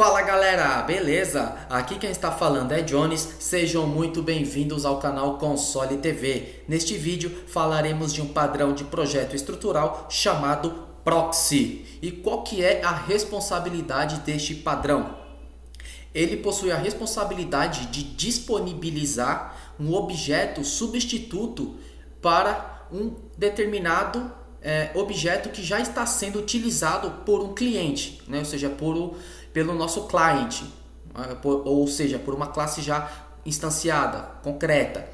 Fala galera, beleza? Aqui quem está falando é Jones, sejam muito bem-vindos ao canal Console TV. Neste vídeo falaremos de um padrão de projeto estrutural chamado Proxy. E qual que é a responsabilidade deste padrão? Ele possui a responsabilidade de disponibilizar um objeto substituto para um determinado objeto que já está sendo utilizado por um cliente, né? Ou seja, pelo nosso cliente, ou seja, por uma classe já instanciada, concreta.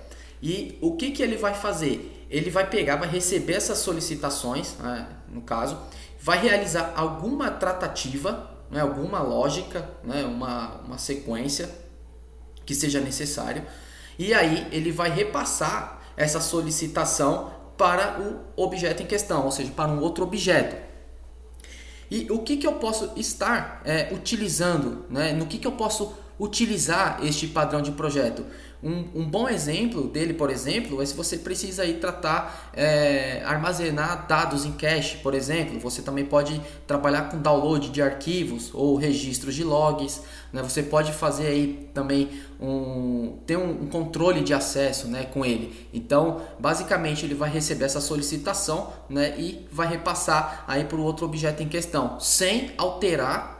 E o que ele vai fazer? Ele vai pegar, vai receber essas solicitações, no caso, vai realizar alguma tratativa, né, alguma lógica, né, uma sequência que seja necessário, e aí ele vai repassar essa solicitação para o objeto em questão, ou seja, para um outro objeto. E o que eu posso estar utilizando, né? No que eu posso utilizar este padrão de projeto? Um bom exemplo dele, por exemplo, é se você precisa aí armazenar dados em cache, por exemplo. Você também pode trabalhar com download de arquivos ou registros de logs, né? Você pode fazer aí também ter um controle de acesso, né, com ele. Então, basicamente, ele vai receber essa solicitação, né, e vai repassar aí para o outro objeto em questão, sem alterar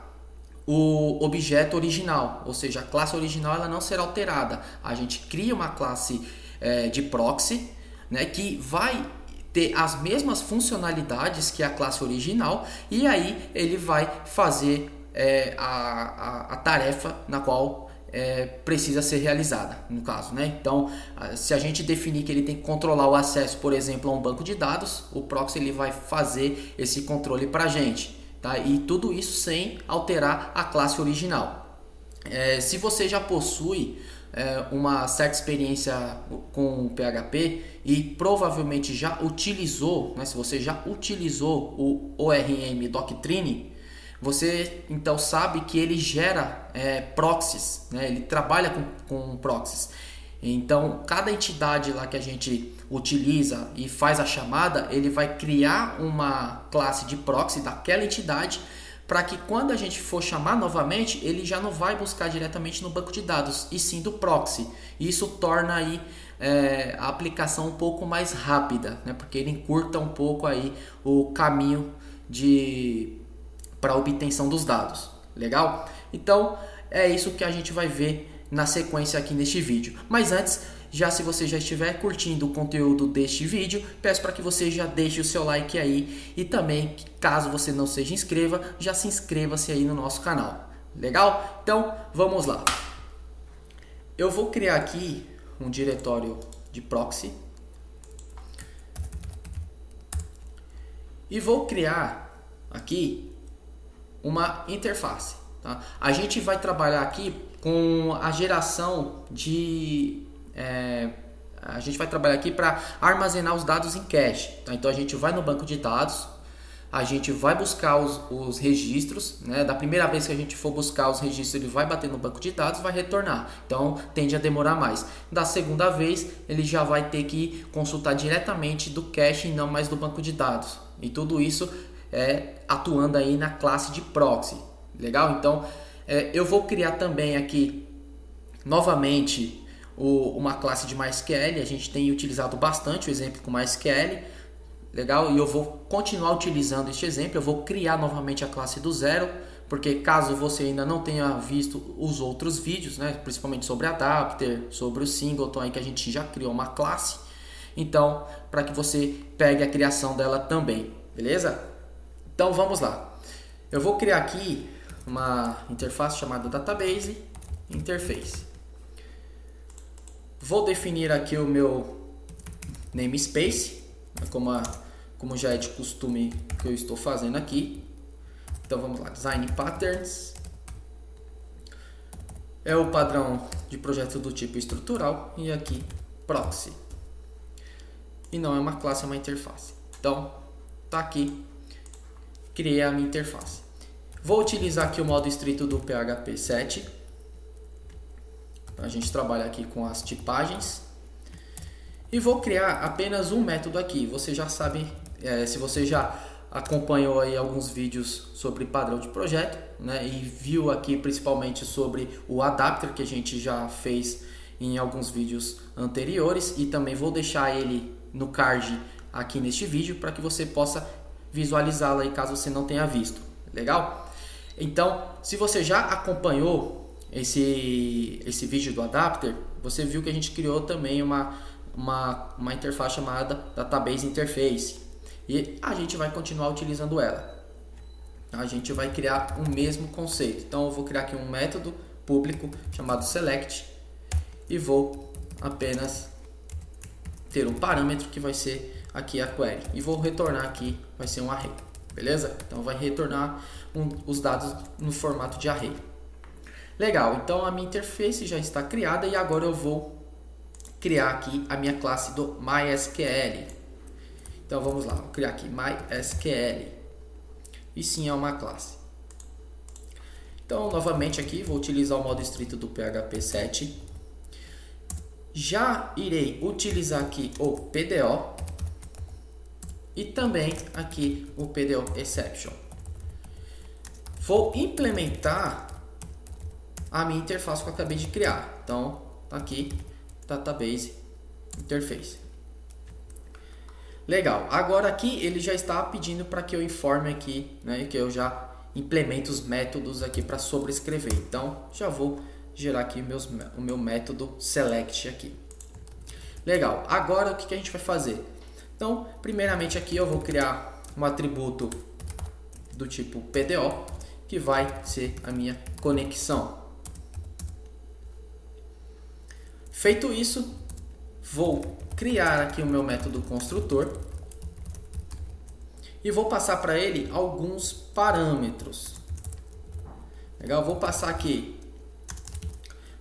o objeto original, ou seja, a classe original ela não será alterada. A gente cria uma classe de proxy, né, que vai ter as mesmas funcionalidades que a classe original, e aí ele vai fazer a tarefa na qual precisa ser realizada, no caso, né? Então, se a gente definir que ele tem que controlar o acesso, por exemplo, a um banco de dados, o proxy ele vai fazer esse controle para a gente. Tá? E tudo isso sem alterar a classe original. Se você já possui uma certa experiência com o PHP e provavelmente já utilizou, né, se você já utilizou o ORM Doctrine, você então sabe que ele gera proxies, né? Ele trabalha com proxies. Então, cada entidade lá que a gente utiliza e faz a chamada, ele vai criar uma classe de proxy daquela entidade para que quando a gente for chamar novamente, ele já não vai buscar diretamente no banco de dados, e sim do proxy. Isso torna aí a aplicação um pouco mais rápida, né? Porque ele encurta um pouco aí o caminho para a obtenção dos dados. Legal? Então, é isso que a gente vai ver na sequência aqui neste vídeo. Mas antes, se você já estiver curtindo o conteúdo deste vídeo, peço para que você já deixe o seu like aí, e também, caso você não seja inscrito, já se inscreva-se aí no nosso canal. Legal? Então, vamos lá. Eu vou criar aqui um diretório de proxy e vou criar aqui uma interface. Tá? A gente vai trabalhar aqui com a geração a gente vai trabalhar aqui para armazenar os dados em cache. Tá? Então a gente vai no banco de dados, a gente vai buscar os registros, né? Da primeira vez que a gente for buscar os registros, ele vai bater no banco de dados, vai retornar. Então tende a demorar mais. Da segunda vez, ele já vai ter que consultar diretamente do cache e não mais do banco de dados. E tudo isso atuando aí na classe de proxy. Legal? Então eu vou criar também aqui novamente uma classe de MySQL. A gente tem utilizado bastante o exemplo com MySQL. Legal? E eu vou continuar utilizando este exemplo. Eu vou criar novamente a classe do zero, porque caso você ainda não tenha visto os outros vídeos, né, principalmente sobre adapter, sobre o singleton aí que a gente já criou uma classe, então para que você pegue a criação dela também, beleza? Então vamos lá. Eu vou criar aqui uma interface chamada database interface. Vou definir aqui o meu namespace, como já é de costume que eu estou fazendo aqui. Então vamos lá, design patterns é o padrão de projeto do tipo estrutural, e aqui proxy, e não é uma classe, é uma interface. Então tá aqui, criei a minha interface. Vou utilizar aqui o modo estrito do PHP 7. A gente trabalha aqui com as tipagens. E vou criar apenas um método aqui. Você já sabe, se você já acompanhou aí alguns vídeos sobre padrão de projeto, né, e viu aqui principalmente sobre o adapter que a gente já fez em alguns vídeos anteriores, e também vou deixar ele no card aqui neste vídeo para que você possa visualizá-lo aí caso você não tenha visto. Legal? Então, se você já acompanhou esse vídeo do adapter, você viu que a gente criou também uma interface chamada Database Interface, e a gente vai continuar utilizando ela. A gente vai criar o mesmo conceito. Então eu vou criar aqui um método público chamado select e vou apenas ter um parâmetro que vai ser aqui a query, e vou retornar aqui, vai ser um array, beleza? Então vai retornar os dados no formato de array. Legal, então a minha interface já está criada, e agora eu vou criar aqui a minha classe do MySQL. Então vamos lá, vou criar aqui MySQL, e sim é uma classe. Então novamente aqui vou utilizar o modo estrito do PHP 7. Já irei utilizar aqui o PDO e também aqui o PDO Exception. Vou implementar a minha interface que eu acabei de criar. Então aqui Database Interface. Legal. Agora aqui ele já está pedindo para que eu informe aqui, né, que eu já implemento os métodos aqui para sobrescrever. Então já vou gerar aqui o meu método select aqui. Legal. Agora o que a gente vai fazer? Então, primeiramente aqui eu vou criar um atributo do tipo PDO, que vai ser a minha conexão. Feito isso, vou criar aqui o meu método construtor e vou passar para ele alguns parâmetros. Legal, vou passar aqui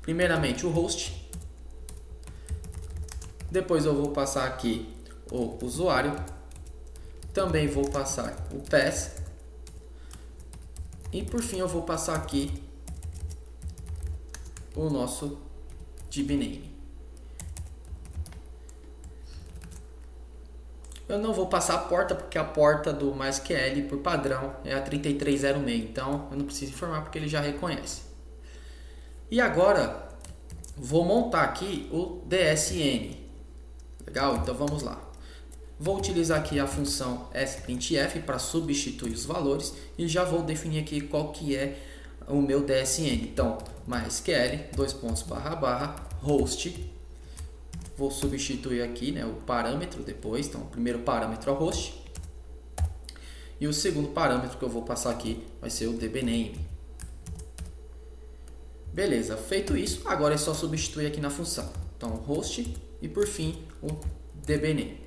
primeiramente o host, depois eu vou passar aqui o usuário, também vou passar o pass, e por fim eu vou passar aqui o nosso DBName. Eu não vou passar a porta, porque a porta do MySQL por padrão é a 3306, então eu não preciso informar porque ele já reconhece. E agora vou montar aqui o DSN. Legal? Então vamos lá. Vou utilizar aqui a função sprintf para substituir os valores e já vou definir aqui qual que é o meu DSN. Então, MySQL, host. Vou substituir aqui, né, o parâmetro depois. Então, o primeiro parâmetro é o host. E o segundo parâmetro que eu vou passar aqui vai ser o DBName. Beleza, feito isso, agora é só substituir aqui na função. Então, host e por fim o DBName.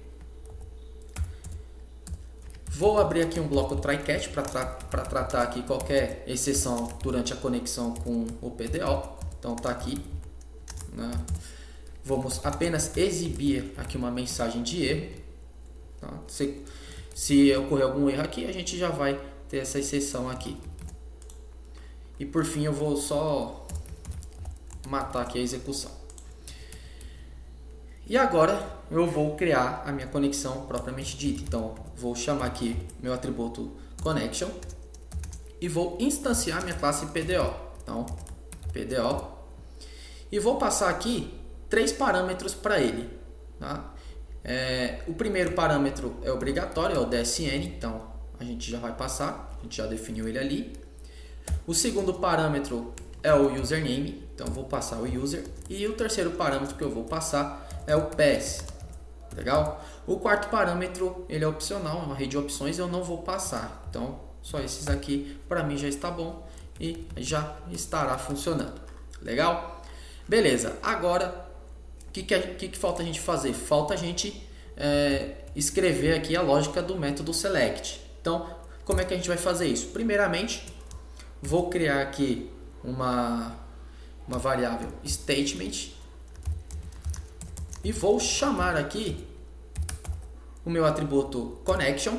Vou abrir aqui um bloco try-catch para tratar aqui qualquer exceção durante a conexão com o PDO. Então tá aqui, né? Vamos apenas exibir aqui uma mensagem de erro. Tá? Se ocorrer algum erro aqui, a gente já vai ter essa exceção aqui. E por fim eu vou só matar aqui a execução. E agora eu vou criar a minha conexão propriamente dita. Então vou chamar aqui meu atributo connection e vou instanciar minha classe PDO. Então PDO, e vou passar aqui 3 parâmetros para ele. Tá? O primeiro parâmetro é obrigatório, é o DSN, então a gente já vai passar, a gente já definiu ele ali. O segundo parâmetro é o username, então vou passar o user. E o terceiro parâmetro que eu vou passar é o pass. Legal? O quarto parâmetro ele é opcional, é uma rede de opções, eu não vou passar. Então só esses aqui para mim já está bom e já estará funcionando. Legal? Beleza, agora o que falta a gente fazer? Falta a gente escrever aqui a lógica do método select. Então, como é que a gente vai fazer isso? Primeiramente, vou criar aqui uma variável statement e vou chamar aqui o meu atributo connection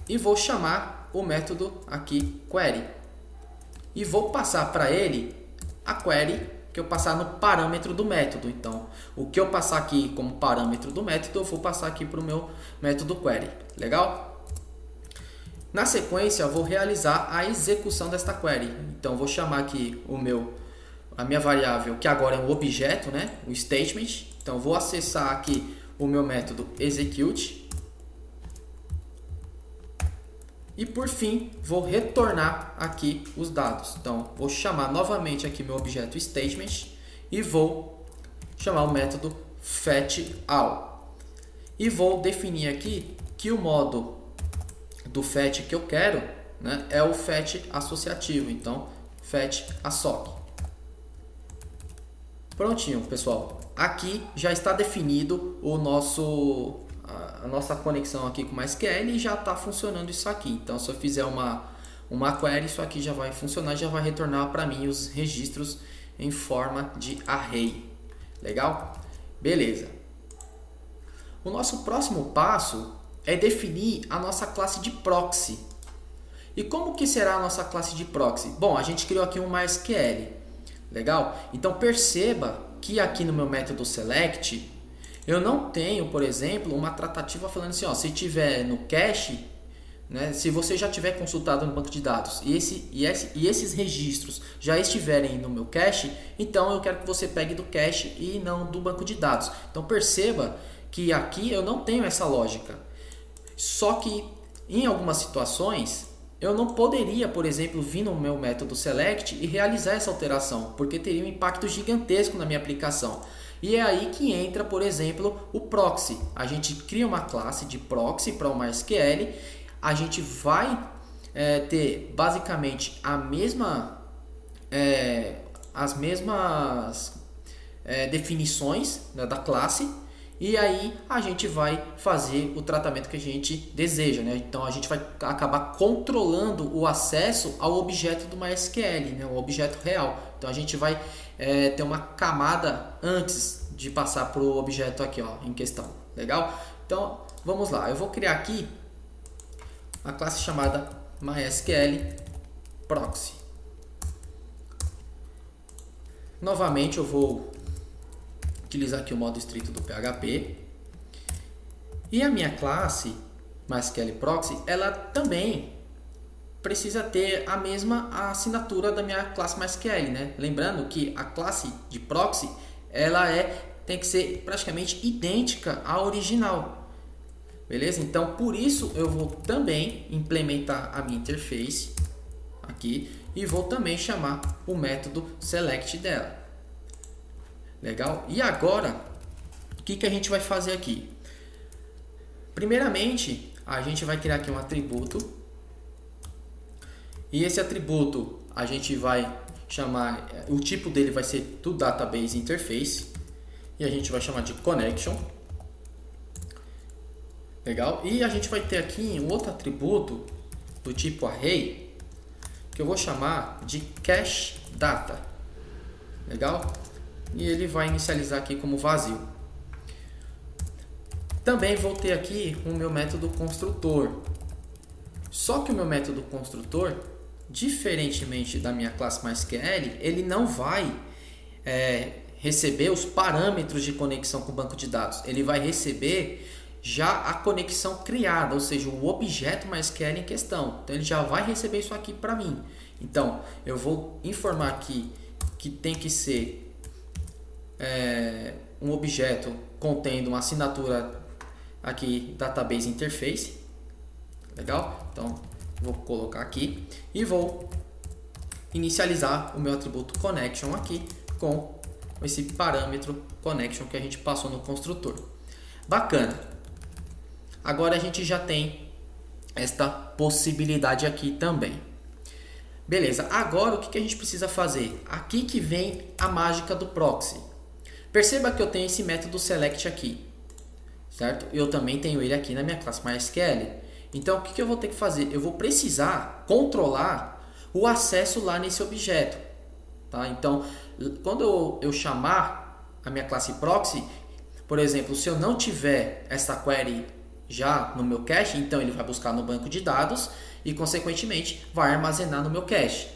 e vou chamar o método aqui query e vou passar para ele a query que eu passar no parâmetro do método. Então, o que eu passar aqui como parâmetro do método, eu vou passar aqui para o meu método query. Legal? Na sequência, eu vou realizar a execução desta query. Então, vou chamar aqui a minha variável, que agora é um objeto, né? O statement. Então, vou acessar aqui o meu método execute. E, por fim, vou retornar aqui os dados. Então, vou chamar novamente aqui meu objeto statement e vou chamar o método fetchAll. E vou definir aqui que o modo do fetch que eu quero, né, é o fetch associativo. Então, fetch assoc. Prontinho, pessoal. Aqui já está definido a nossa conexão aqui com o MySQL e já está funcionando isso aqui. Então, se eu fizer uma query, isso aqui já vai funcionar, já vai retornar para mim os registros em forma de array. Legal? Beleza. O nosso próximo passo é definir a nossa classe de proxy. E como que será a nossa classe de proxy? Bom, a gente criou aqui um MySQL. Legal? Então perceba que aqui no meu método select eu não tenho, por exemplo, uma tratativa falando assim, ó, se tiver no cache, né, se você já tiver consultado no banco de dados e esses registros já estiverem no meu cache, então eu quero que você pegue do cache e não do banco de dados. Então perceba que aqui eu não tenho essa lógica. Só que em algumas situações eu não poderia, por exemplo, vir no meu método select e realizar essa alteração, porque teria um impacto gigantesco na minha aplicação. E é aí que entra, por exemplo, o proxy. A gente cria uma classe de proxy para o MySQL, a gente vai ter basicamente as mesmas definições, né, da classe. E aí a gente vai fazer o tratamento que a gente deseja, né? Então a gente vai acabar controlando o acesso ao objeto do MySQL, né? O objeto real. Então a gente vai ter uma camada antes de passar para o objeto aqui, ó, em questão. Legal? Então vamos lá. Eu vou criar aqui a classe chamada MySQL Proxy. Novamente eu vou utilizar aqui o modo estrito do PHP. E a minha classe MySQL Proxy, ela também precisa ter a mesma assinatura da minha classe MySQL, né? Lembrando que a classe de proxy, ela tem que ser praticamente idêntica à original. Beleza? Então, por isso eu vou também implementar a minha interface aqui e vou também chamar o método select dela. Legal? E agora, o que a gente vai fazer aqui? Primeiramente, a gente vai criar aqui um atributo. E esse atributo, a gente vai chamar, o tipo dele vai ser do Database Interface. E a gente vai chamar de Connection. Legal? E a gente vai ter aqui um outro atributo do tipo Array, que eu vou chamar de Cache Data. Legal? E ele vai inicializar aqui como vazio. Também vou ter aqui o meu método construtor. Só que o meu método construtor, diferentemente da minha classe MySQL, ele não vai receber os parâmetros de conexão com o banco de dados. Ele vai receber já a conexão criada, ou seja, o objeto MySQL em questão. Então ele já vai receber isso aqui para mim. Então eu vou informar aqui que tem que ser um objeto contendo uma assinatura aqui Database Interface. Legal? Então vou colocar aqui e vou inicializar o meu atributo Connection aqui com esse parâmetro Connection que a gente passou no construtor. Bacana! Agora a gente já tem esta possibilidade aqui também. Beleza, agora o que a gente precisa fazer? Aqui que vem a mágica do proxy. Perceba que eu tenho esse método select aqui, certo? Eu também tenho ele aqui na minha classe MySQL. Então o que eu vou ter que fazer? Eu vou precisar controlar o acesso lá nesse objeto, tá? Então quando eu chamar a minha classe proxy, por exemplo, se eu não tiver essa query já no meu cache, então ele vai buscar no banco de dados e consequentemente vai armazenar no meu cache.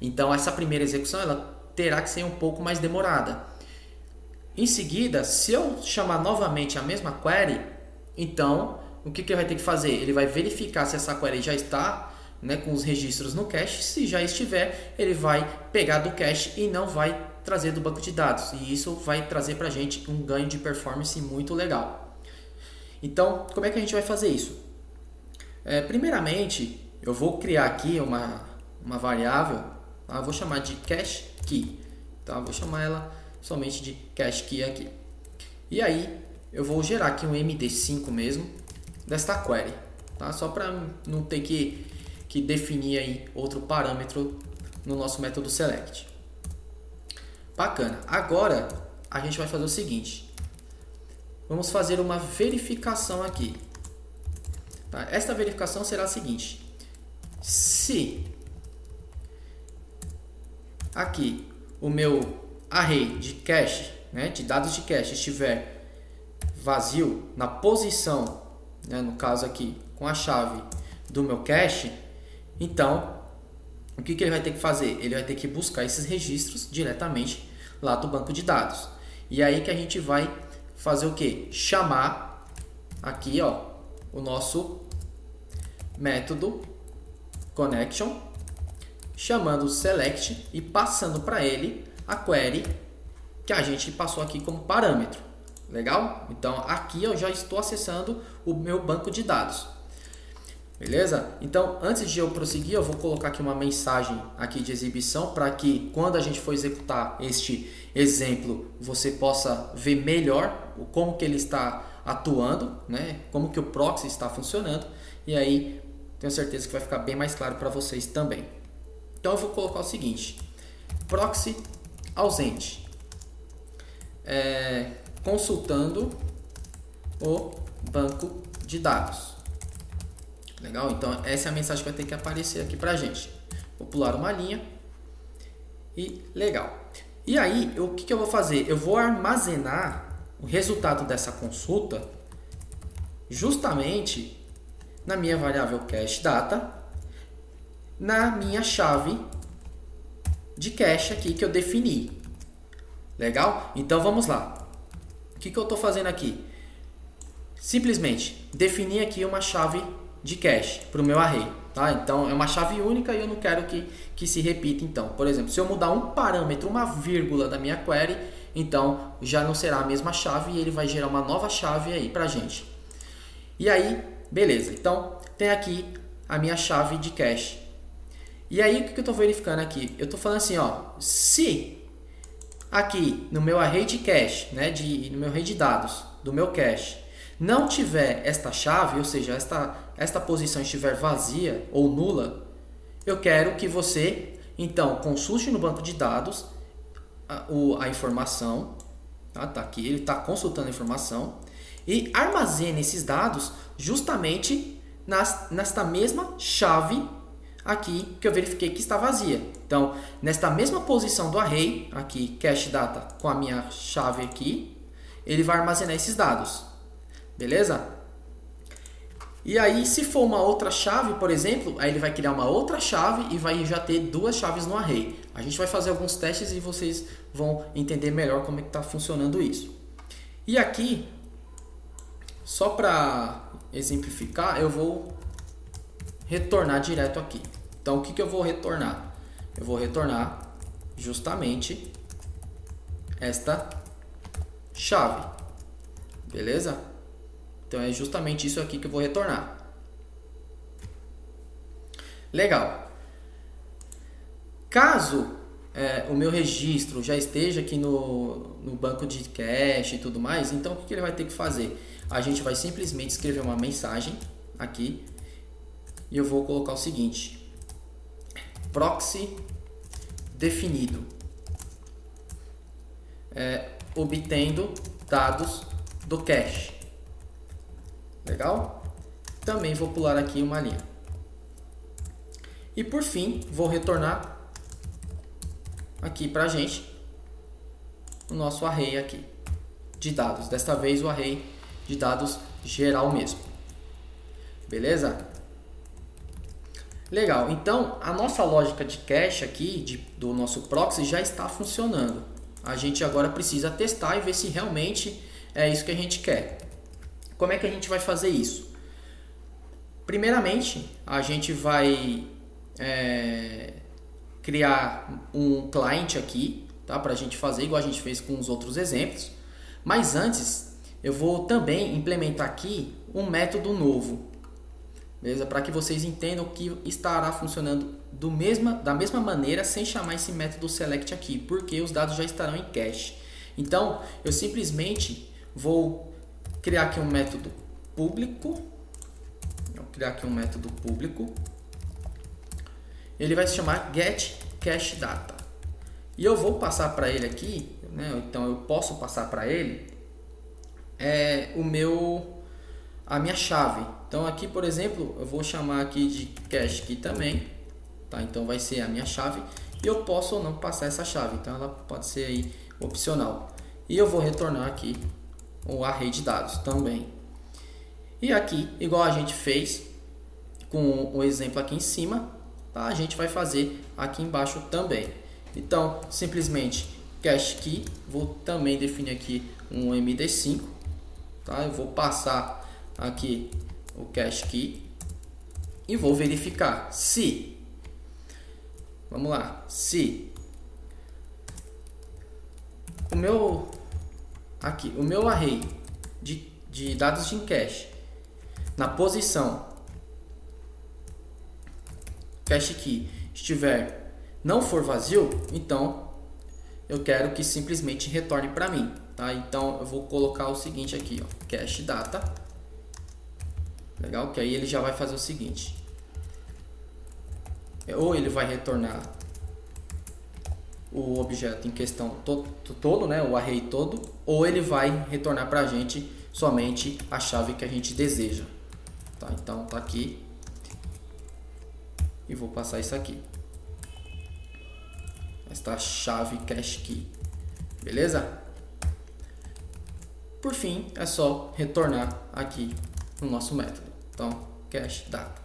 Então essa primeira execução ela terá que ser um pouco mais demorada. Em seguida, se eu chamar novamente a mesma query, então o que ele vai ter que fazer? Ele vai verificar se essa query já está, né, com os registros no cache. Se já estiver, ele vai pegar do cache e não vai trazer do banco de dados. E isso vai trazer para a gente um ganho de performance muito legal. Então, como é que a gente vai fazer isso? Primeiramente, eu vou criar aqui uma variável, tá? Eu vou chamar de cache key. Tá? Eu vou chamar ela somente de cache key aqui. E aí, eu vou gerar aqui um MD5 mesmo desta query, tá? Só para não ter que definir aí outro parâmetro no nosso método select. Bacana. Agora a gente vai fazer o seguinte. Vamos fazer uma verificação aqui. Tá? Esta verificação será a seguinte. Se aqui o meu array de cache, né, de dados de cache estiver vazio na posição, né, no caso aqui com a chave do meu cache, então o que ele vai ter que fazer? Ele vai ter que buscar esses registros diretamente lá do banco de dados. E aí que a gente vai fazer o que? Chamar aqui, ó, o nosso método connection, chamando o select e passando para ele a query que a gente passou aqui como parâmetro. Legal? Então aqui eu já estou acessando o meu banco de dados. Beleza? Então, antes de eu prosseguir, eu vou colocar aqui uma mensagem aqui de exibição para que quando a gente for executar este exemplo, você possa ver melhor como que ele está atuando, né? Como que o proxy está funcionando, e aí tenho certeza que vai ficar bem mais claro para vocês também. Então eu vou colocar o seguinte: proxy ausente, consultando o banco de dados. Legal? Então essa é a mensagem que vai ter que aparecer aqui pra gente. Vou pular uma linha e legal. E aí, o que eu vou fazer? Eu vou armazenar o resultado dessa consulta justamente na minha variável cache data, na minha chave de cache aqui que eu defini. Legal? Então vamos lá. O que eu estou fazendo aqui? Simplesmente definir aqui uma chave de cache para o meu array, tá? Então é uma chave única e eu não quero que se repita. Então, por exemplo, se eu mudar um parâmetro, uma vírgula da minha query, então já não será a mesma chave e ele vai gerar uma nova chave aí para gente. E aí, beleza? Então tem aqui a minha chave de cache. E aí o que eu estou verificando aqui? Eu estou falando assim, ó, se aqui no meu array de cache, né, no meu array de dados do meu cache não tiver esta chave, ou seja, esta posição estiver vazia ou nula, eu quero que você, então, consulte no banco de dados a informação, tá aqui, ele está consultando a informação, e armazene esses dados justamente nesta mesma chave aqui que eu verifiquei que está vazia. Então, nesta mesma posição do array, aqui, cache data com a minha chave aqui, ele vai armazenar esses dados. Beleza? E aí, se for uma outra chave, por exemplo, aí ele vai criar uma outra chave e vai já ter duas chaves no array. A gente vai fazer alguns testes e vocês vão entender melhor como é que está funcionando isso. E aqui, só para exemplificar, eu vou retornar direto aqui. Então, o que eu vou retornar? Eu vou retornar justamente esta chave. Beleza? Então é justamente isso aqui que eu vou retornar. Legal. Caso o meu registro já esteja aqui no banco de cache e tudo mais, então o que ele vai ter que fazer? A gente vai simplesmente escrever uma mensagem aqui e eu vou colocar o seguinte: proxy definido, obtendo dados do cache. Legal? Também vou pular aqui uma linha. E por fim, vou retornar aqui pra gente o nosso array aqui de dados. Desta vez o array de dados geral mesmo. Beleza? Legal. Então, a nossa lógica de cache aqui, do nosso proxy, já está funcionando. A gente agora precisa testar e ver se realmente é isso que a gente quer. Como é que a gente vai fazer isso? Primeiramente, a gente vai criar um client aqui, tá? Para a gente fazer igual a gente fez com os outros exemplos. Mas antes, eu vou também implementar aqui um método novo, beleza? Para que vocês entendam que estará funcionando da mesma maneira sem chamar esse método select aqui, porque os dados já estarão em cache. Então, eu simplesmente vou criar aqui um método público. Vou criar aqui um método público. Ele vai se chamar getCacheData. E eu vou passar para ele aqui, né? Então eu posso passar para ele a minha chave. Então aqui, por exemplo, eu vou chamar aqui de cache aqui também, tá? Então vai ser a minha chave e eu posso ou não passar essa chave. Então ela pode ser aí opcional. E eu vou retornar aqui o array de dados também. E aqui, igual a gente fez com o exemplo aqui em cima, tá? A gente vai fazer aqui embaixo também. Então, simplesmente cache key, vou também definir aqui um MD5, tá? Eu vou passar aqui o cache key e vou verificar se, vamos lá, se o meu array de dados em cache na posição cache key não for vazio, então eu quero que simplesmente retorne para mim, tá? Então eu vou colocar o seguinte aqui, ó, cache data, legal? Que aí ele já vai fazer o seguinte, ou ele vai retornar o objeto em questão todo, né? O array todo, ou ele vai retornar para a gente somente a chave que a gente deseja, tá? Então tá aqui e vou passar isso aqui. Esta chave cache key, beleza? Por fim, é só retornar aqui no nosso método. Então, cache data.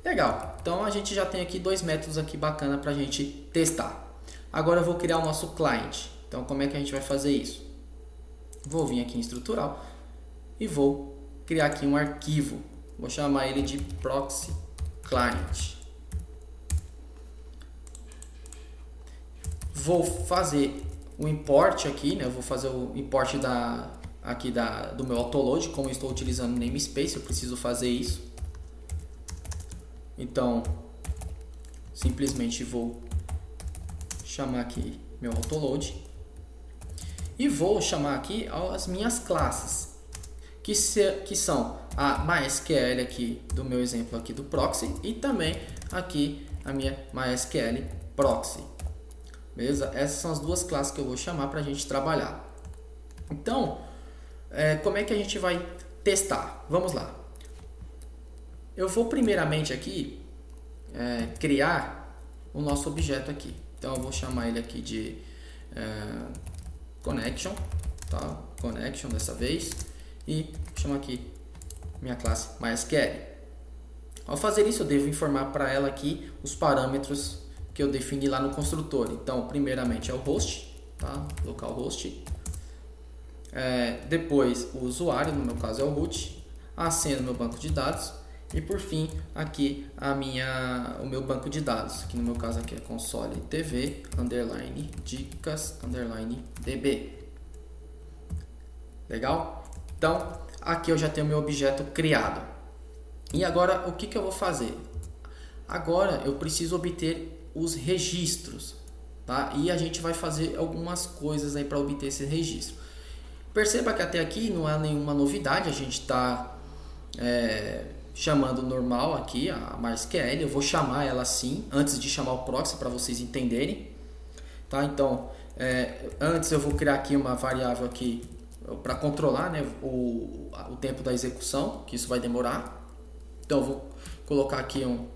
Legal. Então a gente já tem aqui dois métodos aqui bacana para a gente testar. Agora eu vou criar o nosso client. Então, como é que a gente vai fazer isso? Vou vir aqui em estrutural e vou criar aqui um arquivo. Vou chamar ele de proxy client. Vou fazer o import aqui, né? Eu vou fazer o import do meu autoload, como eu estou utilizando namespace, eu preciso fazer isso. Então, simplesmente vou chamar aqui meu autoload e vou chamar aqui as minhas classes, que são a MySQL aqui do meu exemplo aqui do proxy e também aqui a minha MySQL proxy. Beleza? Essas são as duas classes que eu vou chamar para a gente trabalhar. Então, como é que a gente vai testar? Vamos lá. Eu vou primeiramente aqui criar o nosso objeto aqui. Então, eu vou chamar ele aqui de connection, tá? Connection dessa vez. E chamo aqui minha classe MySQL. Ao fazer isso, eu devo informar para ela aqui os parâmetros que eu defini lá no construtor. Então, primeiramente é o host, tá? Localhost. Depois o usuário, no meu caso é o root, a senha do meu banco de dados e por fim aqui o meu banco de dados, que no meu caso aqui é console tv _dicas _db. Legal? Então, aqui eu já tenho meu objeto criado. E agora o que eu vou fazer? Agora eu preciso obter os registros, tá? E a gente vai fazer algumas coisas aí para obter esse registro. Perceba que até aqui não há nenhuma novidade, a gente está chamando normal aqui a MySQL. Eu vou chamar ela assim antes de chamar o proxy para vocês entenderem, tá? Então antes eu vou criar aqui uma variável aqui para controlar, né, o tempo da execução, que isso vai demorar. Então eu vou colocar aqui um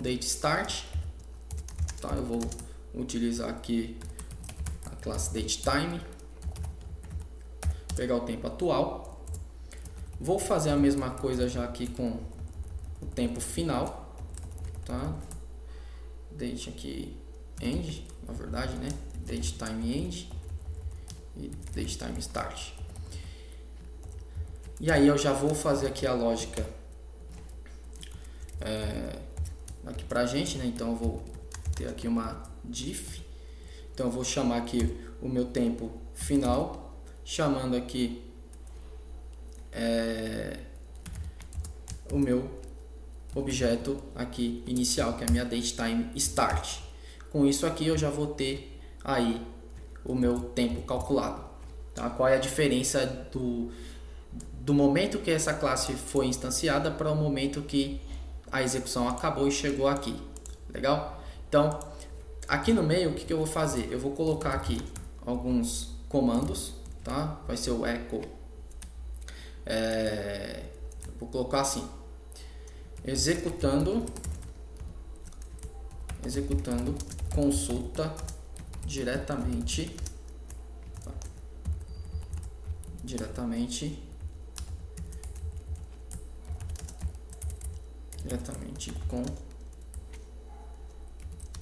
date start. Tá, eu vou utilizar aqui a classe datetime, pegar o tempo atual, vou fazer a mesma coisa já aqui com o tempo final, tá? Date aqui end, na verdade, né? Datetime end e datetime start. E aí eu já vou fazer aqui a lógica aqui pra gente, né? Então eu vou ter aqui uma diff. Então eu vou chamar aqui o meu tempo final, chamando aqui o meu objeto aqui inicial, que é a minha datetime start. Com isso aqui eu já vou ter aí o meu tempo calculado, tá? Qual é a diferença do momento que essa classe foi instanciada para o momento que a execução acabou e chegou aqui. Legal? Então, aqui no meio, o que eu vou fazer? Eu vou colocar aqui alguns comandos, tá? Vai ser o echo. Vou colocar assim: executando consulta diretamente com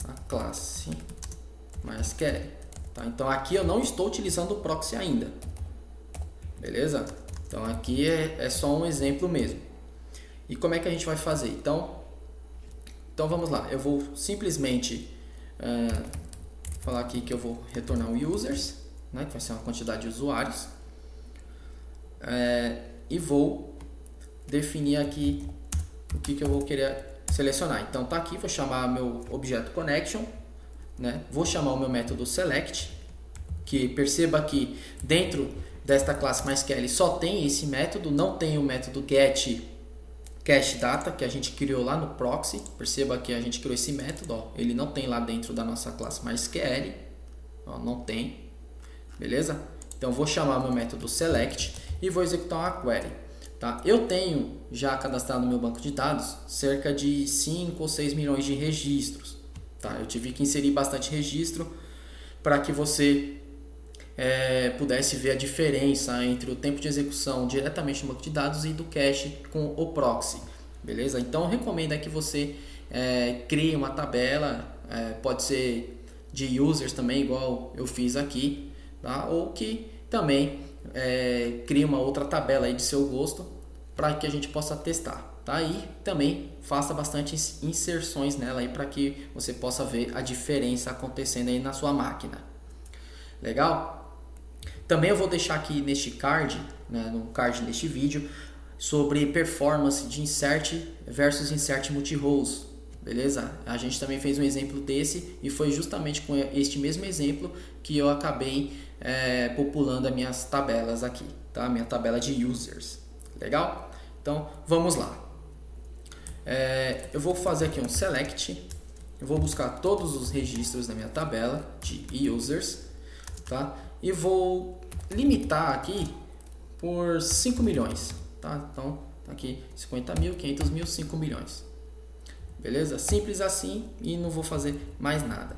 a classe MySQL, tá? Então aqui eu não estou utilizando o proxy ainda, beleza? Então aqui é só um exemplo mesmo. E como é que a gente vai fazer? Então vamos lá. Eu vou simplesmente falar aqui que eu vou retornar o users, né, que vai ser uma quantidade de usuários, e vou definir aqui o que eu vou querer selecionar. Então tá aqui, vou chamar meu objeto connection, né? Vou chamar o meu método select, que perceba que dentro desta classe MySQL só tem esse método, não tem o método get cache data que a gente criou lá no proxy. Perceba que a gente criou esse método, ó, ele não tem lá dentro da nossa classe MySQL, ó, não tem, beleza? Então vou chamar meu método select e vou executar uma query. Tá? Eu tenho já cadastrado no meu banco de dados cerca de 5 ou 6 milhões de registros. Tá? Eu tive que inserir bastante registro para que você pudesse ver a diferença entre o tempo de execução diretamente no banco de dados e do cache com o proxy. Beleza? Então eu recomendo que você crie uma tabela, pode ser de users também, igual eu fiz aqui, tá? Ou que também crie uma outra tabela aí de seu gosto para que a gente possa testar, tá? E também faça bastante inserções nela aí para que você possa ver a diferença acontecendo aí na sua máquina. Legal? Também eu vou deixar aqui neste card, né, no card deste vídeo, sobre performance de insert versus insert multi-rows. Beleza? A gente também fez um exemplo desse e foi justamente com este mesmo exemplo que eu acabei populando as minhas tabelas aqui, tá? Minha tabela de users. Legal? Então vamos lá. Eu vou fazer aqui um select. Eu vou buscar todos os registros da minha tabela de users, tá? E vou limitar aqui por 5 milhões, tá? Então aqui 50 mil, 500 mil, 5 milhões. Beleza? Simples assim e não vou fazer mais nada.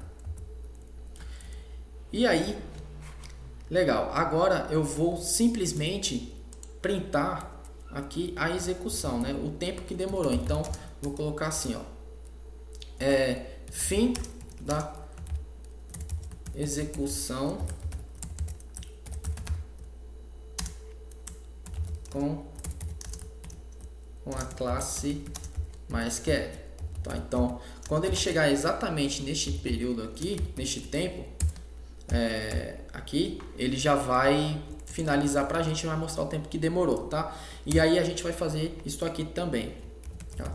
E aí, legal. Agora eu vou simplesmente printar aqui a execução, né? O tempo que demorou. Então vou colocar assim, ó, fim da execução com a classe MySQL. Tá? Então, quando ele chegar exatamente neste período aqui, neste tempo, aqui, ele já vai finalizar para a gente, vai mostrar o tempo que demorou, tá? E aí a gente vai fazer isso aqui também, tá?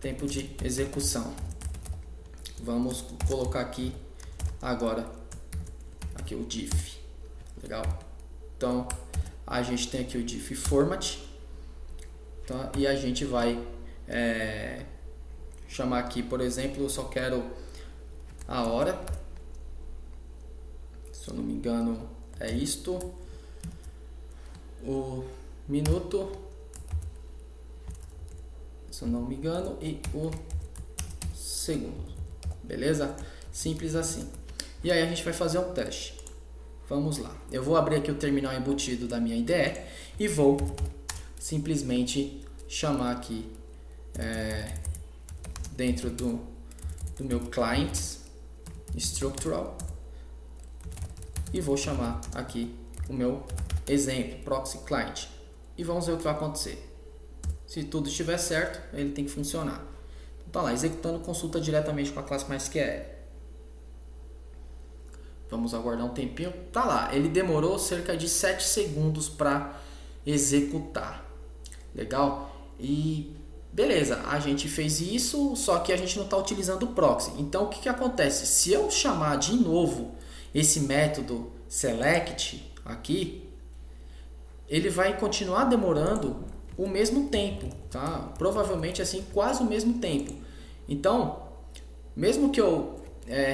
Tempo de execução. Vamos colocar aqui agora aqui o diff. Legal? Então a gente tem aqui o diff format, tá? E a gente vai chamar aqui, por exemplo, eu só quero a hora, se eu não me engano é isto, o minuto, se eu não me engano, e o segundo. Beleza? Simples assim. E aí a gente vai fazer um teste. Vamos lá. Eu vou abrir aqui o terminal embutido da minha IDE e vou simplesmente chamar aqui dentro do meu clients structural e vou chamar aqui o meu exemplo proxy client e vamos ver o que vai acontecer. Se tudo estiver certo, ele tem que funcionar. Então tá lá, executando consulta diretamente com a classe MySQL. Vamos aguardar um tempinho. Tá lá, ele demorou cerca de 7 segundos para executar. Legal? E beleza, a gente fez isso, só que a gente não está utilizando o proxy. Então o que acontece? Se eu chamar de novo esse método select aqui, ele vai continuar demorando o mesmo tempo, tá? Provavelmente assim, quase o mesmo tempo. Então, mesmo que eu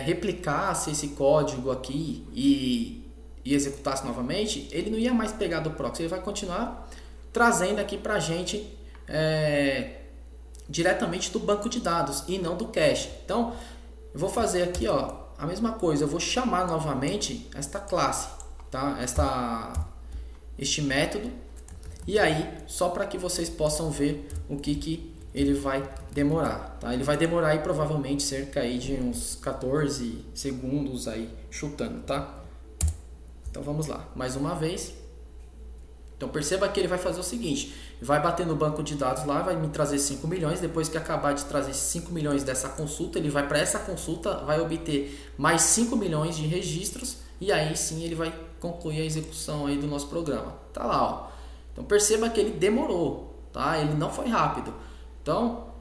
replicasse esse código aqui e executasse novamente, ele não ia mais pegar do proxy, ele vai continuar trazendo aqui para a gente diretamente do banco de dados e não do cache. Então, eu vou fazer aqui, ó, a mesma coisa, eu vou chamar novamente esta classe, tá? Este método, e aí, só para que vocês possam ver o que ele vai demorar, tá? Ele vai demorar aí provavelmente cerca aí de uns 14 segundos aí, chutando, tá? Então vamos lá, mais uma vez. Então perceba que ele vai fazer o seguinte, vai bater no banco de dados lá, vai me trazer 5 milhões, depois que acabar de trazer 5 milhões dessa consulta, ele vai para essa consulta, vai obter mais 5 milhões de registros, e aí sim ele vai concluir a execução aí do nosso programa. Tá lá, ó. Então perceba que ele demorou, tá? Ele não foi rápido. Então,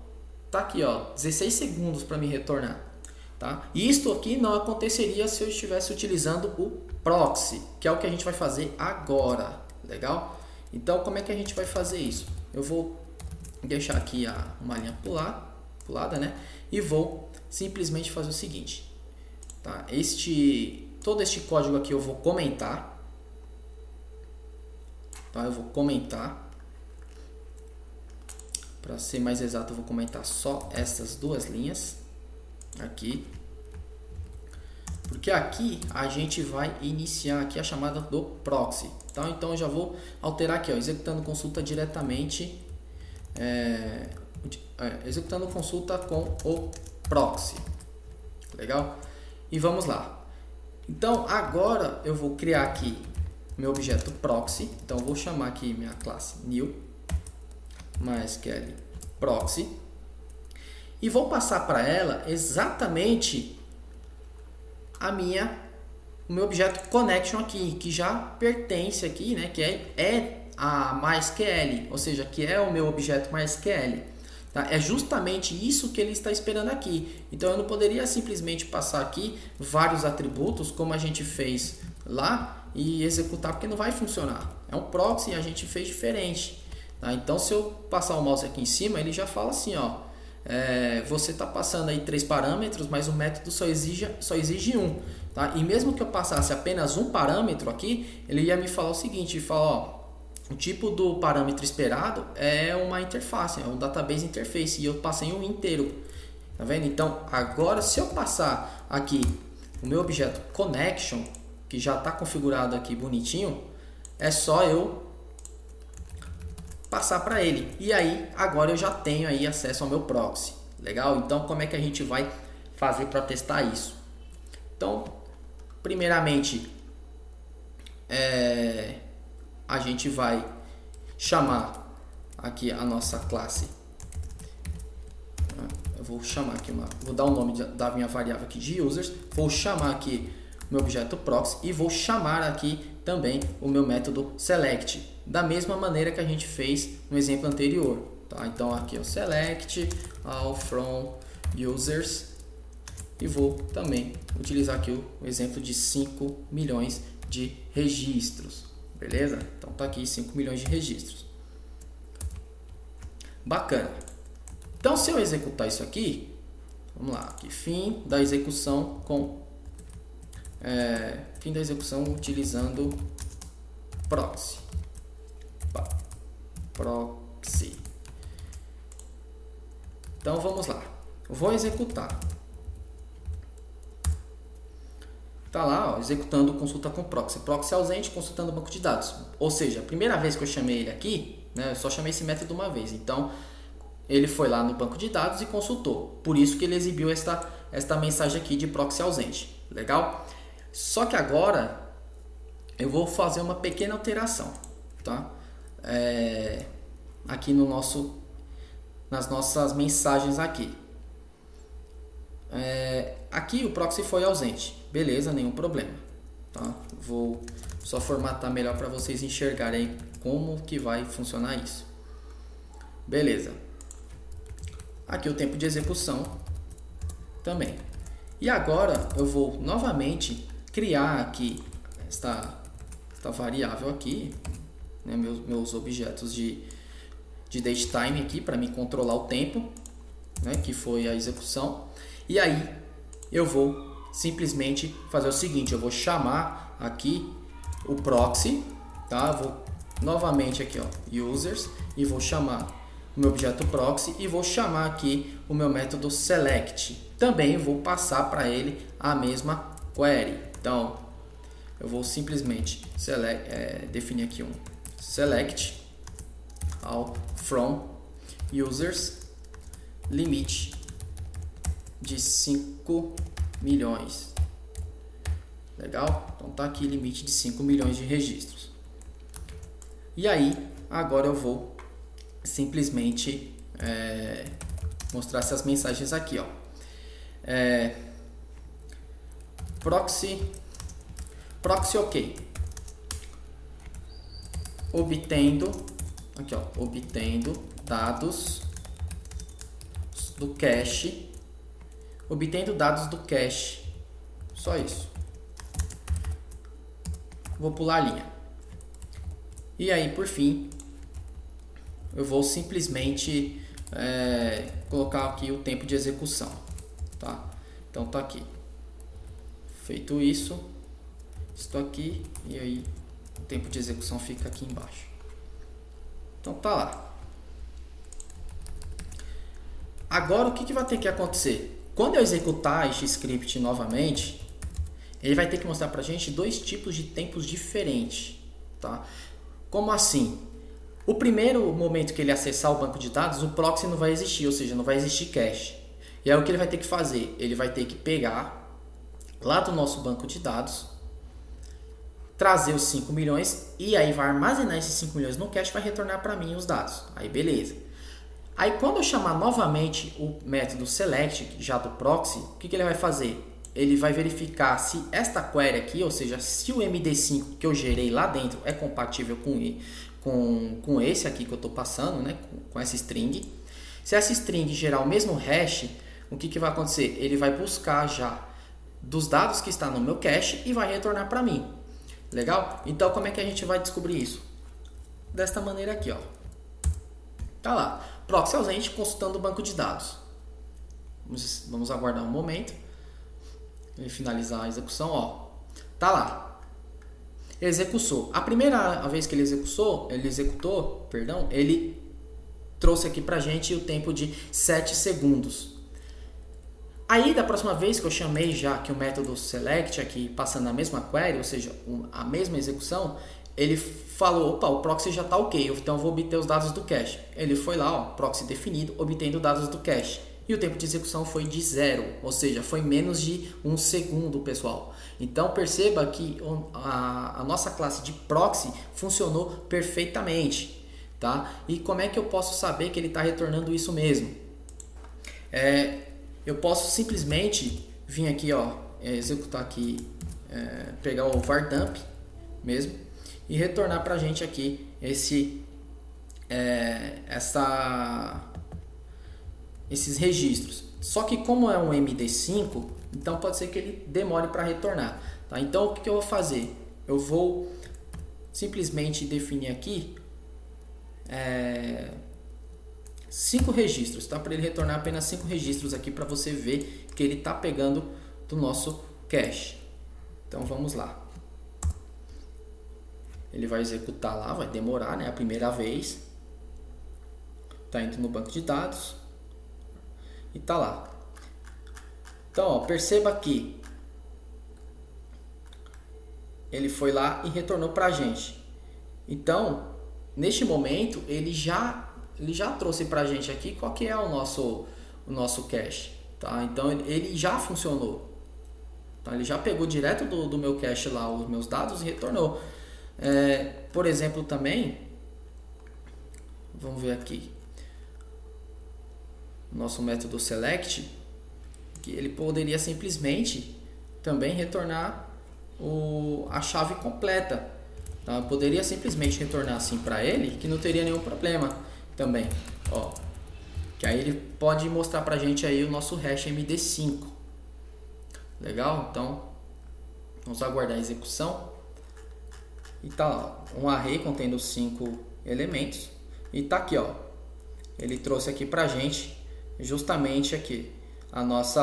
tá aqui, ó, 16 segundos para me retornar, tá? E isto aqui não aconteceria se eu estivesse utilizando o proxy, que é o que a gente vai fazer agora, legal? Então, como é que a gente vai fazer isso? Eu vou deixar aqui uma linha pulada, né? E vou simplesmente fazer o seguinte, tá? Todo este código aqui eu vou comentar, tá? Eu vou comentar. Para ser mais exato, eu vou comentar só essas duas linhas aqui, porque aqui a gente vai iniciar aqui a chamada do proxy, tá? Então eu já vou alterar aqui, ó, executando consulta diretamente, executando consulta com o proxy, legal? E vamos lá. Então agora eu vou criar aqui meu objeto proxy, então eu vou chamar aqui minha classe new MySQL proxy e vou passar para ela exatamente o meu objeto connection aqui, que já pertence aqui, né, que é a MySQL, ou seja, que é o meu objeto MySQL, tá? É justamente isso que ele está esperando aqui. Então eu não poderia simplesmente passar aqui vários atributos como a gente fez lá e executar, porque não vai funcionar. É um proxy e a gente fez diferente. Tá? Então, se eu passar o mouse aqui em cima, ele já fala assim, ó, você está passando aí 3 parâmetros, mas o método só exige um, tá? E mesmo que eu passasse apenas um parâmetro aqui, ele ia me falar o seguinte, ó, o tipo do parâmetro esperado é uma interface, é um database interface, e eu passei um inteiro, tá vendo? Então, agora se eu passar aqui o meu objeto connection, que já está configurado aqui bonitinho, é só eu passar para ele, e aí agora eu já tenho aí acesso ao meu proxy, legal? Então como é que a gente vai fazer para testar isso? Então primeiramente a gente vai chamar aqui a nossa classe, eu vou chamar aqui vou dar o nome da minha variável aqui de users, vou chamar aqui meu objeto proxy e vou chamar aqui também o meu método select, da mesma maneira que a gente fez no exemplo anterior, tá? Então aqui é o select all from users e vou também utilizar aqui o exemplo de 5 milhões de registros, beleza? Então tá aqui 5 milhões de registros. Bacana. Então se eu executar isso aqui, vamos lá, aqui, fim da execução utilizando proxy. Então vamos lá, eu vou executar. Tá lá, ó, executando consulta com proxy ausente, consultando banco de dados. Ou seja, a primeira vez que eu chamei ele aqui, né, eu só chamei esse método uma vez. Então ele foi lá no banco de dados e consultou. Por isso que ele exibiu esta mensagem aqui de proxy ausente. Legal? Só que agora eu vou fazer uma pequena alteração, tá? aqui no nas nossas mensagens aqui. Aqui o proxy foi ausente, beleza, nenhum problema, tá? Vou só formatar melhor para vocês enxergarem como que vai funcionar isso. Beleza. Aqui o tempo de execução também. E agora eu vou novamente criar aqui esta variável aqui, né, meus objetos de datetime aqui para me controlar o tempo, né, que foi a execução. E aí eu vou simplesmente fazer o seguinte, eu vou chamar aqui o proxy, tá? Vou novamente aqui, ó, users, e vou chamar o meu objeto proxy e vou chamar aqui o meu método select. Também vou passar para ele a mesma query. Então eu vou simplesmente definir aqui um select all from users limite de 5 milhões. Legal? Então tá aqui limite de 5 milhões de registros. E aí, agora eu vou simplesmente mostrar essas mensagens aqui, ó. Proxy ok. Obtendo dados do cache. Obtendo dados do cache. Só isso. Vou pular a linha. E aí, por fim, eu vou simplesmente colocar aqui o tempo de execução, tá? Então tá aqui. Feito isso, estou aqui e aí o tempo de execução fica aqui embaixo. Então tá lá. Agora o que vai ter que acontecer? Quando eu executar este script novamente, ele vai ter que mostrar pra gente dois tipos de tempos diferentes, tá? Como assim? O primeiro momento que ele acessar o banco de dados, o proxy não vai existir, ou seja, não vai existir cache. E aí o que ele vai ter que fazer? Ele vai ter que pegar lá do nosso banco de dados, trazer os 5 milhões e aí vai armazenar esses 5 milhões no cache e vai retornar para mim os dados. Aí beleza. Aí quando eu chamar novamente o método select já do proxy, o que ele vai fazer? Ele vai verificar se esta query aqui, ou seja, se o MD5 que eu gerei lá dentro é compatível com esse aqui que eu estou passando, né? Com essa string. Se essa string gerar o mesmo hash, o que vai acontecer? Ele vai buscar já dos dados que está no meu cache e vai retornar para mim. Legal? Então como é que a gente vai descobrir isso? Desta maneira aqui, ó. Tá lá. Proxy ausente consultando o banco de dados. Vamos aguardar um momento. E finalizar a execução, ó. Tá lá. Executou. A primeira vez que ele executou, ele trouxe aqui pra gente o tempo de 7 segundos. Aí da próxima vez que eu chamei já que o método select aqui passando a mesma query, ou seja, a mesma execução, ele falou, opa, o proxy já está ok, então eu vou obter os dados do cache. Ele foi lá, ó, proxy definido, obtendo dados do cache. E o tempo de execução foi de 0, ou seja, foi menos de 1 segundo, pessoal. Então perceba que a nossa classe de proxy funcionou perfeitamente, tá? E como é que eu posso saber que ele está retornando isso mesmo? Eu posso simplesmente vir aqui, ó, executar aqui, pegar o var dump mesmo e retornar para a gente aqui esses registros. Só que como é um MD5, então pode ser que ele demore para retornar, tá? Então o que eu vou fazer? Eu vou simplesmente definir aqui 5 registros, tá? Para ele retornar apenas 5 registros aqui para você ver que ele está pegando do nosso cache. Então vamos lá. Ele vai executar lá, vai demorar, né? A primeira vez. Tá indo no banco de dados e tá lá. Então, ó, perceba que ele foi lá e retornou para a gente. Então, neste momento, ele já trouxe para a gente aqui qual que é o nosso cache, tá? Então ele já funcionou, tá? Ele já pegou direto do meu cache lá os meus dados e retornou. Por exemplo, também vamos ver aqui, nosso método select, que ele poderia simplesmente também retornar a chave completa. Então, eu poderia simplesmente retornar assim para ele, que não teria nenhum problema também, ó. Que aí ele pode mostrar pra gente aí o nosso hash MD5. Legal? Então, vamos aguardar a execução. E tá lá, um array contendo 5 elementos. E tá aqui, ó. Ele trouxe aqui pra gente justamente aqui a nosso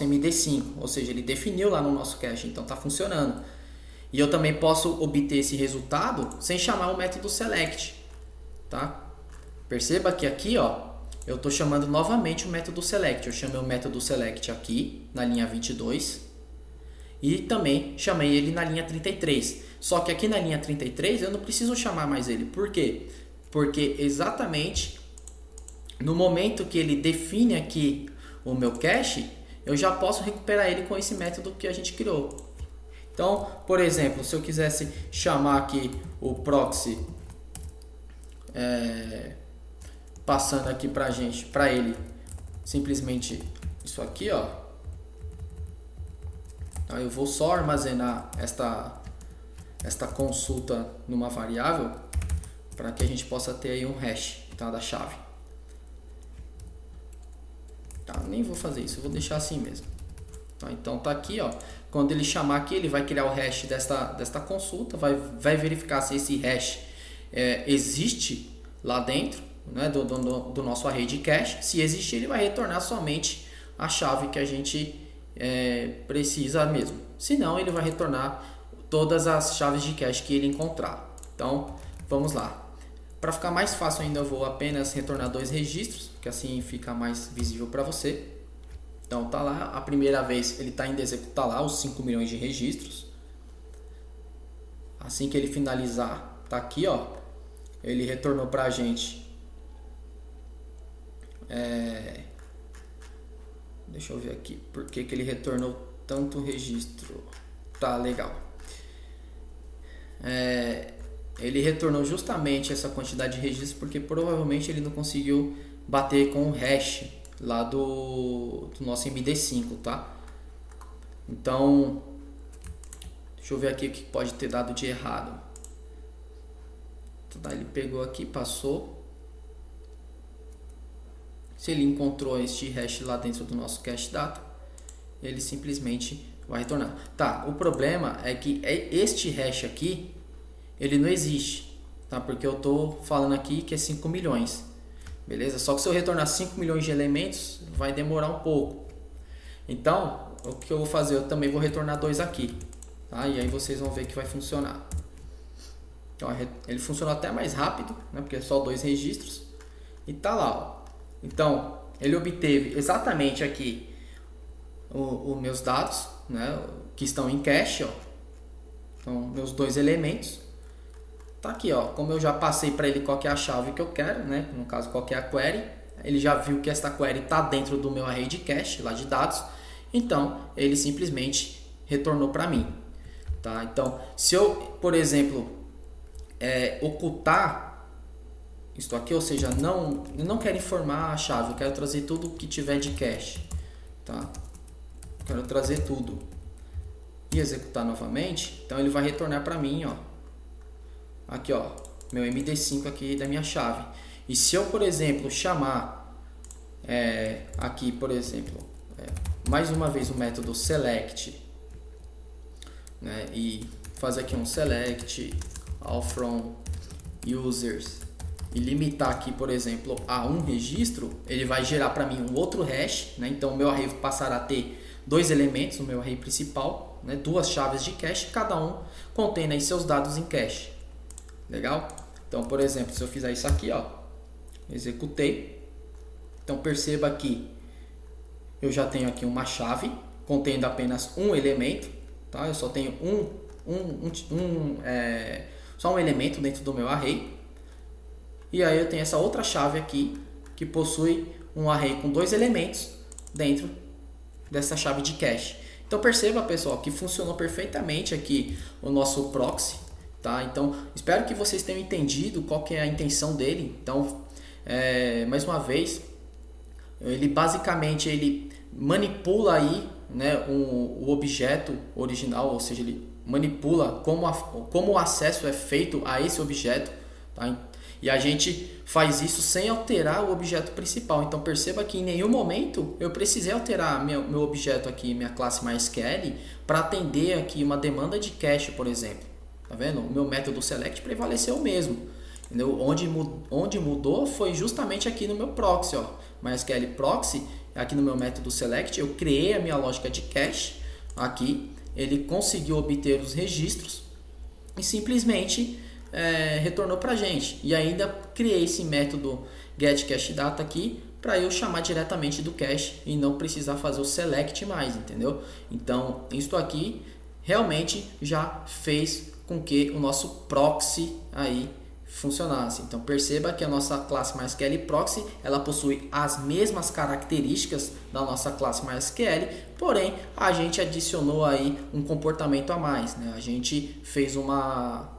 MD5, ou seja, ele definiu lá no nosso cache, então tá funcionando. E eu também posso obter esse resultado sem chamar o método select, tá? Perceba que aqui, ó, eu estou chamando novamente o método select. Eu chamei o método select aqui na linha 22 e também chamei ele na linha 33. Só que aqui na linha 33 eu não preciso chamar mais ele. Por quê? Porque exatamente no momento que ele define aqui o meu cache, eu já posso recuperar ele com esse método que a gente criou. Então, por exemplo, se eu quisesse chamar aqui o proxy, passando aqui para ele, simplesmente isso aqui, ó. Então, eu vou só armazenar esta consulta numa variável para que a gente possa ter aí um hash, tá, da chave. Tá, nem vou fazer isso, eu vou deixar assim mesmo. Tá, então tá aqui, ó. Quando ele chamar aqui, ele vai criar o hash desta consulta, vai verificar se esse hash existe lá dentro, né, do nosso array de cache. Se existir, ele vai retornar somente a chave que a gente precisa mesmo. Se não, ele vai retornar todas as chaves de cache que ele encontrar. Então, vamos lá. Para ficar mais fácil ainda, eu vou apenas retornar 2 registros, que assim fica mais visível para você. Então tá lá, a primeira vez ele está indo executar lá os 5 milhões de registros. Assim que ele finalizar, tá aqui, ó, ele retornou para a gente. Deixa eu ver aqui, por que ele retornou tanto registro. Tá, legal. Ele retornou justamente essa quantidade de registros porque provavelmente ele não conseguiu bater com o hash lá do nosso MD5, tá? Então, deixa eu ver aqui o que pode ter dado de errado. Tá, ele pegou aqui, passou. Se ele encontrou este hash lá dentro do nosso cache data, ele simplesmente vai retornar. Tá, o problema é que este hash aqui, ele não existe, tá? Porque eu tô falando aqui que é 5 milhões. Beleza? Só que se eu retornar 5 milhões de elementos, vai demorar um pouco. Então, o que eu vou fazer? Eu também vou retornar 2 aqui. Tá? E aí vocês vão ver que vai funcionar. Então, ele funcionou até mais rápido, né? Porque é só 2 registros. E tá lá, ó. Então, ele obteve exatamente aqui os meus dados, né? Que estão em cache, ó. Então, meus 2 elementos. Tá aqui, ó, como eu já passei para ele qual que é a chave que eu quero, né? No caso, qual que é a query. Ele já viu que esta query está dentro do meu array de cache, lá de dados. Então, ele simplesmente retornou para mim. Tá? Então, se eu, por exemplo, ocultar isso aqui, ou seja, eu não quero informar a chave, eu quero trazer tudo que tiver de cache. Tá? Quero trazer tudo. E executar novamente, então ele vai retornar para mim, ó. Aqui, ó, meu MD5 aqui da minha chave. E se eu, por exemplo, chamar aqui, por exemplo, mais uma vez o método select, né, e fazer aqui um select all from users e limitar aqui, por exemplo, a um registro, ele vai gerar para mim um outro hash, né? Então o meu array passará a ter 2 elementos, o meu array principal, né, 2 chaves de cache, cada um contendo aí seus dados em cache. Legal? Então, por exemplo, se eu fizer isso aqui, ó, executei. Então, perceba que eu já tenho aqui uma chave contendo apenas um elemento, tá? Eu só tenho só um elemento dentro do meu array. E aí eu tenho essa outra chave aqui que possui um array com 2 elementos dentro dessa chave de cache. Então, perceba, pessoal, que funcionou perfeitamente aqui o nosso proxy, tá? Então, espero que vocês tenham entendido qual que é a intenção dele. Então, mais uma vez, ele basicamente ele manipula aí, né, o objeto original, ou seja, ele manipula como o acesso é feito a esse objeto, tá? E a gente faz isso sem alterar o objeto principal. Então perceba que em nenhum momento eu precisei alterar meu objeto aqui, minha classe MySQL, para atender aqui uma demanda de cache, por exemplo. Tá vendo? O meu método select prevaleceu o mesmo. Entendeu? Onde mudou foi justamente aqui no meu proxy, ó. MySQL proxy, aqui no meu método select, eu criei a minha lógica de cache. Aqui ele conseguiu obter os registros e simplesmente retornou para a gente. E ainda criei esse método getCacheData aqui para eu chamar diretamente do cache e não precisar fazer o select mais, entendeu? Então isso aqui realmente já fez com que o nosso proxy aí funcionasse. Então perceba que a nossa classe MySQL Proxy ela possui as mesmas características da nossa classe MySQL, porém a gente adicionou aí um comportamento a mais, né? A gente fez uma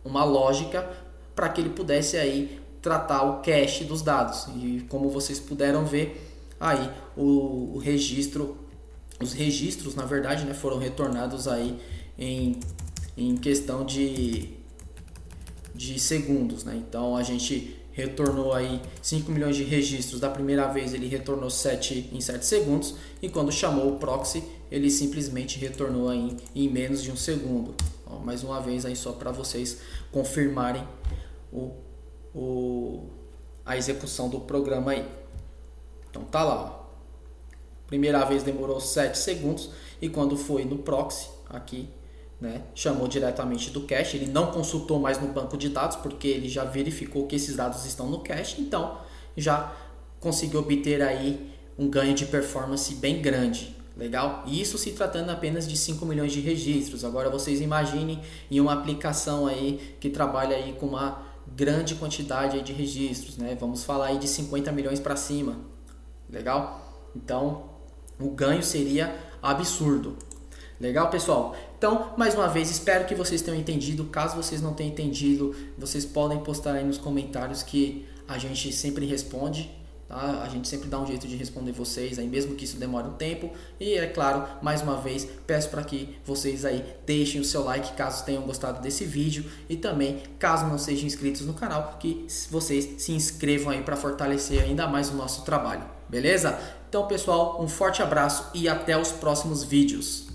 lógica para que ele pudesse aí tratar o cache dos dados. E como vocês puderam ver aí os registros na verdade, né, foram retornados aí em questão de segundos, né? Então a gente retornou aí 5 milhões de registros. Da primeira vez ele retornou 7 em 7 segundos e quando chamou o proxy ele simplesmente retornou aí em menos de um segundo. Ó, mais uma vez aí só para vocês confirmarem a execução do programa aí. Então tá lá, ó. Primeira vez demorou 7 segundos e quando foi no proxy aqui, né, chamou diretamente do cache, ele não consultou mais no banco de dados porque ele já verificou que esses dados estão no cache, então já conseguiu obter aí um ganho de performance bem grande, legal? E isso se tratando apenas de 5 milhões de registros. Agora vocês imaginem em uma aplicação aí que trabalha aí com uma grande quantidade aí de registros, né? Vamos falar aí de 50 milhões para cima, legal? Então o ganho seria absurdo. Legal, pessoal? Então, mais uma vez, espero que vocês tenham entendido. Caso vocês não tenham entendido, vocês podem postar aí nos comentários que a gente sempre responde, tá? A gente sempre dá um jeito de responder vocês, aí mesmo que isso demore um tempo. E, é claro, mais uma vez, peço para que vocês aí deixem o seu like caso tenham gostado desse vídeo. E também, caso não sejam inscritos no canal, que vocês se inscrevam aí para fortalecer ainda mais o nosso trabalho. Beleza? Então, pessoal, um forte abraço e até os próximos vídeos.